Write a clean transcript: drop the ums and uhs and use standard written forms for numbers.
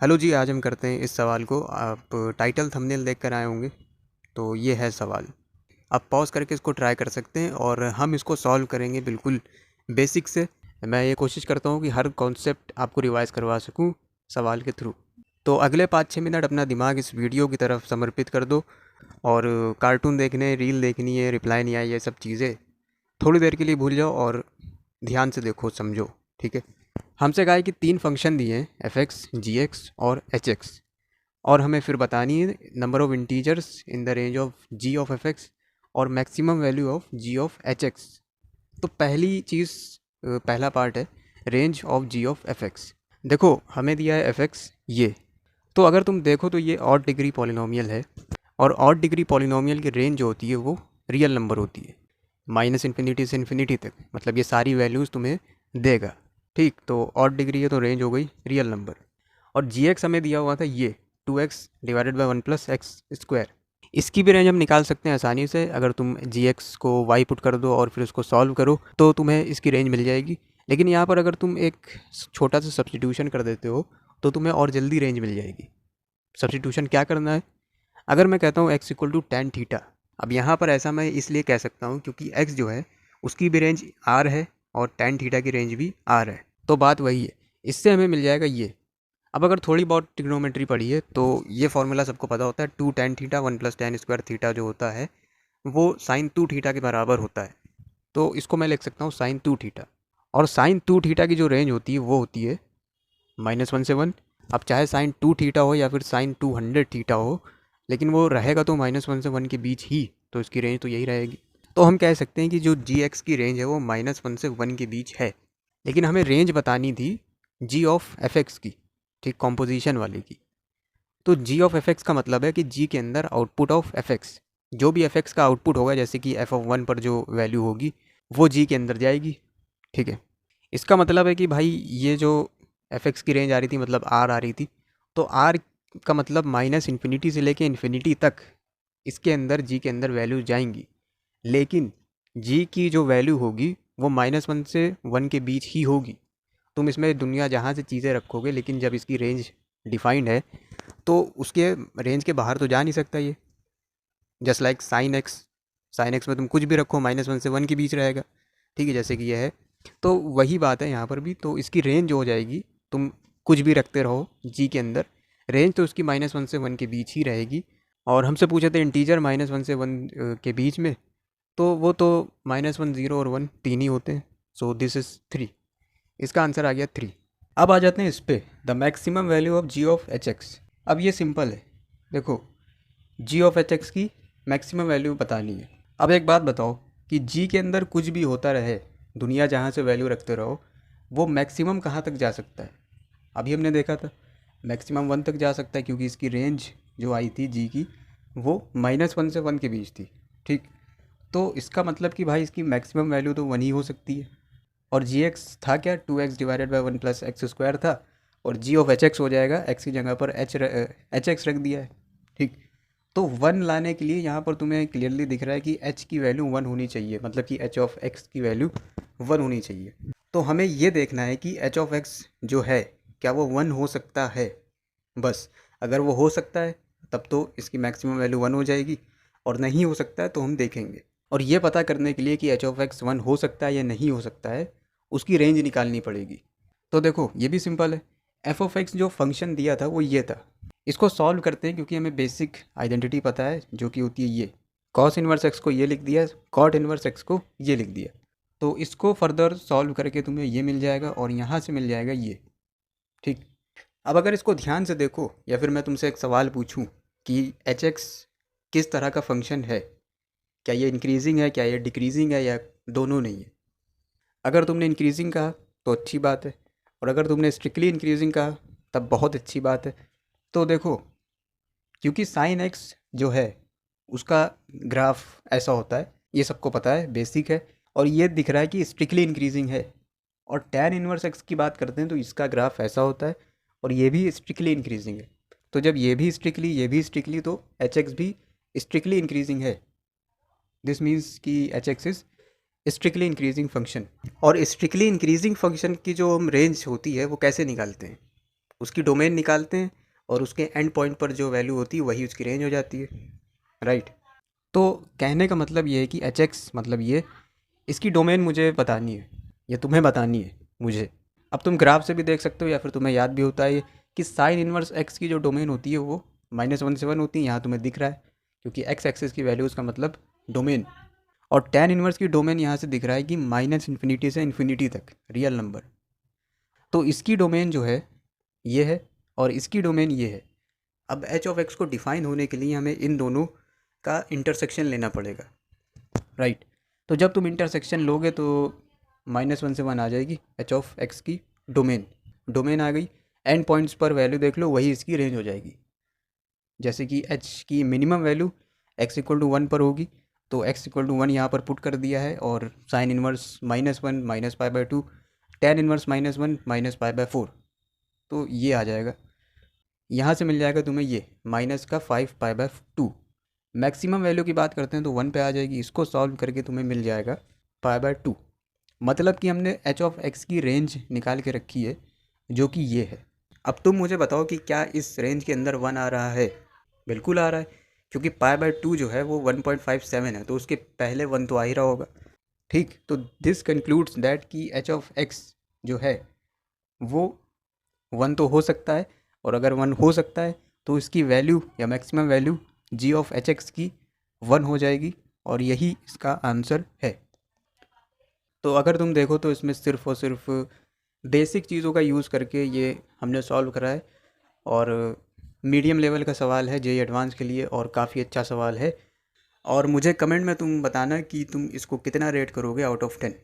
Hello जी, आज हम करते हैं इस सवाल को। आप टाइटल थंबनेल देख कर आए होंगे, तो ये है सवाल। आप पॉज करके इसको ट्राई कर सकते हैं और हम इसको सॉल्व करेंगे बिल्कुल बेसिक से। मैं ये कोशिश करता हूँ कि हर कॉन्सेप्ट आपको रिवाइज करवा सकूँ सवाल के थ्रू। तो अगले 5-6 मिनट अपना दिमाग इस वीडियो की तरफ समर्पित कर दो और कार्टून देखने, रील देखनी है, रिप्लाई नहीं आई, ये सब चीज़ें थोड़ी देर के लिए भूल जाओ और ध्यान से देखो, समझो। ठीक है। हमसे कहा है कि 3 फंक्शन दिए हैं, एफ एक्स, जी एक्स और एच एक्स, और हमें फिर बतानी है number of integers in the range of ji of F X और maximum value of ji of H X. तो पहली चीज़, पहला पार्ट है range of ji of F X. देखो, हमें दिया है एफ एक्स ये, तो अगर तुम देखो तो ये ऑड डिग्री पॉलिनोमियल है, और ऑड डिग्री पॉलिनोमियल की रेंज जो होती है वो रियल नंबर होती है, माइनस इन्फिनिटी से इन्फिनिटी तक, मतलब ये सारी वैल्यूज़ तुम्हें देगा। ठीक, तो ऑड डिग्री है तो रेंज हो गई रियल नंबर। और जी एक्स हमें दिया हुआ था ये 2x डिवाइडेड बाई 1+x²। इसकी भी रेंज हम निकाल सकते हैं आसानी से। अगर तुम जी एक्स को y पुट कर दो और फिर उसको सॉल्व करो तो तुम्हें इसकी रेंज मिल जाएगी। लेकिन यहाँ पर अगर तुम एक छोटा सा सब्सटीट्यूशन कर देते हो तो तुम्हें और जल्दी रेंज मिल जाएगी। सब्सटीट्यूशन क्या करना है? अगर मैं कहता हूँ x equal to ten theta, अब यहाँ पर ऐसा मैं इसलिए कह सकता हूँ क्योंकि x जो है उसकी भी रेंज r है और टेन थीटा की रेंज भी r है, तो बात वही है। इससे हमें मिल जाएगा ये। अब अगर थोड़ी बहुत ट्रिग्नोमेट्री पढ़ी है तो ये फॉर्मूला सबको पता होता है, 2 tan थीटा 1+tan² थीटा जो होता है वो sin 2 थीटा के बराबर होता है। तो इसको मैं लिख सकता हूँ sin 2 थीटा। और sin 2 थीटा की जो रेंज होती है वो होती है -1 से 1। अब चाहे sin 2 थीटा हो या फिर sin 200 थीटा हो, लेकिन वो रहेगा तो -1 से 1 के बीच ही, तो इसकी रेंज तो यही रहेगी। तो हम कह सकते हैं कि जो जी एक्स की रेंज है वो -1 से 1 के बीच है। लेकिन हमें रेंज बतानी थी जी ऑफ एफ एक्स की, ठीक, कॉम्पोजिशन वाले की। तो जी ऑफ एफ एक्स का मतलब है कि जी के अंदर आउटपुट ऑफ एफ एक्स, जो भी एफ एक्स का आउटपुट होगा, जैसे कि एफ ऑफ 1 पर जो वैल्यू होगी वो जी के अंदर जाएगी। ठीक है। इसका मतलब है कि भाई ये जो एफ एक्स की रेंज आ रही थी, मतलब आर आ रही थी, तो आर का मतलब -इन्फिनिटी से लेके इन्फिनिटी तक इसके अंदर जी के अंदर वैल्यू जाएंगी। लेकिन जी की जो वैल्यू होगी वो -1 से 1 के बीच ही होगी। तुम इसमें दुनिया जहाँ से चीज़ें रखोगे, लेकिन जब इसकी रेंज डिफाइंड है तो उसके रेंज के बाहर तो जा नहीं सकता ये। जस्ट लाइक साइन एक्स में तुम कुछ भी रखो -1 से 1 के बीच रहेगा। ठीक है, जैसे कि ये है। तो वही बात है यहाँ पर भी। तो इसकी रेंज जो हो जाएगी, तुम कुछ भी रखते रहो जी के अंदर, रेंज तो उसकी -1 से 1 के बीच ही रहेगी। और हमसे पूछे थे इंटीजर -1 से 1 के बीच में, तो वो तो -1, 0 और 1 तीन ही होते हैं। So this is 3। इसका आंसर आ गया 3। अब आ जाते हैं इस पे, the maximum value of ji of H x. अब ये सिंपल है। देखो, जी ऑफ एच एक्स की मैक्सिमम वैल्यू बतानी है। अब एक बात बताओ कि जी के अंदर कुछ भी होता रहे, दुनिया जहाँ से वैल्यू रखते रहो, वो मैक्सिमम कहाँ तक जा सकता है? अभी हमने देखा था मैक्सिमम 1 तक जा सकता है, क्योंकि इसकी रेंज जो आई थी जी की वो -1 से 1 के बीच थी। ठीक, तो इसका मतलब कि भाई इसकी मैक्सिमम वैल्यू तो 1 ही हो सकती है। और जी एक्स था क्या? 2x डिवाइडेड बाई 1+x² था, और जी ऑफ एच एक्स हो जाएगा, एक्स की जगह पर एच एक्स रख दिया है। ठीक, तो 1 लाने के लिए यहाँ पर तुम्हें क्लियरली दिख रहा है कि h की वैल्यू 1 होनी चाहिए, मतलब कि h ऑफ x की वैल्यू 1 होनी चाहिए। तो हमें ये देखना है कि h ऑफ x जो है क्या वो 1 हो सकता है। बस, अगर वो हो सकता है तब तो इसकी मैक्सिमम वैल्यू 1 हो जाएगी, और नहीं हो सकता है तो हम देखेंगे। और ये पता करने के लिए कि h ऑफ x 1 हो सकता है या नहीं हो सकता है, उसकी रेंज निकालनी पड़ेगी। तो देखो, ये भी सिंपल है। एफ ऑफ एक्स जो फंक्शन दिया था वो ये था। इसको सॉल्व करते हैं, क्योंकि हमें बेसिक आइडेंटिटी पता है जो कि होती है ये। कॉस इन्वर्स एक्स को ये लिख दिया, कॉट इन्वर्स एक्स को ये लिख दिया। तो इसको फर्दर सॉल्व करके तुम्हें ये मिल जाएगा और यहाँ से मिल जाएगा ये। ठीक, अब अगर इसको ध्यान से देखो, या फिर मैं तुमसे एक सवाल पूछूं कि एच एक्स किस तरह का फंक्शन है, क्या ये इंक्रीजिंग है, क्या ये डिक्रीजिंग है, या दोनों नहीं है? अगर तुमने इंक्रीजिंग कहा तो अच्छी बात है, और अगर तुमने स्ट्रिक्टली इंक्रीजिंग कहा तब बहुत अच्छी बात है। तो देखो, क्योंकि साइन एक्स जो है उसका ग्राफ ऐसा होता है, ये सबको पता है, बेसिक है। और ये दिख रहा है कि स्ट्रिक्टली इंक्रीजिंग है। और टैन इन्वर्स एक्स की बात करते हैं तो इसका ग्राफ ऐसा होता है, और ये भी स्ट्रिक्टली इंक्रीजिंग है। तो जब ये भी स्ट्रिक्टली, ये भी स्ट्रिक्टली, तो एच एक्स भी स्ट्रिक्टली इंक्रीजिंग है। दिस मीन्स कि H x is strictly increasing function. और स्ट्रिक्टली इंक्रीजिंग फंक्शन की जो हम रेंज होती है वो कैसे निकालते हैं? उसकी डोमेन निकालते हैं और उसके एंड पॉइंट पर जो वैल्यू होती है वही उसकी रेंज हो जाती है, राइट। तो कहने का मतलब ये है कि एच एक्स मतलब ये, इसकी डोमेन मुझे बतानी है या तुम्हें बतानी है मुझे। अब तुम ग्राफ से भी देख सकते हो या फिर तुम्हें याद भी होता है कि साइन इनवर्स एक्स की जो डोमेन होती है वो -1 से 1 होती है, यहाँ तुम्हें दिख रहा है क्योंकि एक्स एक्सिस की वैल्यूज़ का मतलब डोमेन। और tan इनवर्स की डोमेन यहाँ से दिख रहा है कि -∞ से इन्फिनिटी तक रियल नंबर। तो इसकी डोमेन जो है ये है और इसकी डोमेन ये है। अब एच ऑफ एक्स को डिफाइन होने के लिए हमें इन दोनों का इंटरसेक्शन लेना पड़ेगा, राइट। तो जब तुम इंटरसेक्शन लोगे तो -1 से 1 आ जाएगी एच ऑफ एक्स की डोमेन। डोमेन आ गई, एंड पॉइंट्स पर वैल्यू देख लो, वही इसकी रेंज हो जाएगी। जैसे कि एच की मिनिमम वैल्यू x=1 पर होगी, तो x=1 यहाँ पर पुट कर दिया है और साइन इनवर्स -1 -π/2, tan इनवर्स -1 -π/4, तो ये आ जाएगा। यहाँ से मिल जाएगा तुम्हें ये -5π/2। मैक्सिमम वैल्यू की बात करते हैं तो 1 पे आ जाएगी, इसको सॉल्व करके तुम्हें मिल जाएगा π/2। मतलब कि हमने एच ऑफ एक्स की रेंज निकाल के रखी है जो कि ये है। अब तुम मुझे बताओ कि क्या इस रेंज के अंदर 1 आ रहा है? बिल्कुल आ रहा है, क्योंकि π/2 जो है वो 1.57 है, तो उसके पहले 1 तो आ ही रहा होगा, ठीक। तो दिस कंक्लूड्स दैट कि एच ऑफ एक्स जो है वो 1 तो हो सकता है, और अगर 1 हो सकता है तो इसकी वैल्यू या maximum value g of H x की 1 हो जाएगी, और यही इसका आंसर है। तो अगर तुम देखो तो इसमें सिर्फ़ और सिर्फ बेसिक चीज़ों का यूज़ करके ये हमने सॉल्व करा है, और मीडियम लेवल का सवाल है जेईई एडवांस के लिए, और काफ़ी अच्छा सवाल है। और मुझे कमेंट में तुम बताना कि तुम इसको कितना रेट करोगे आउट ऑफ 10।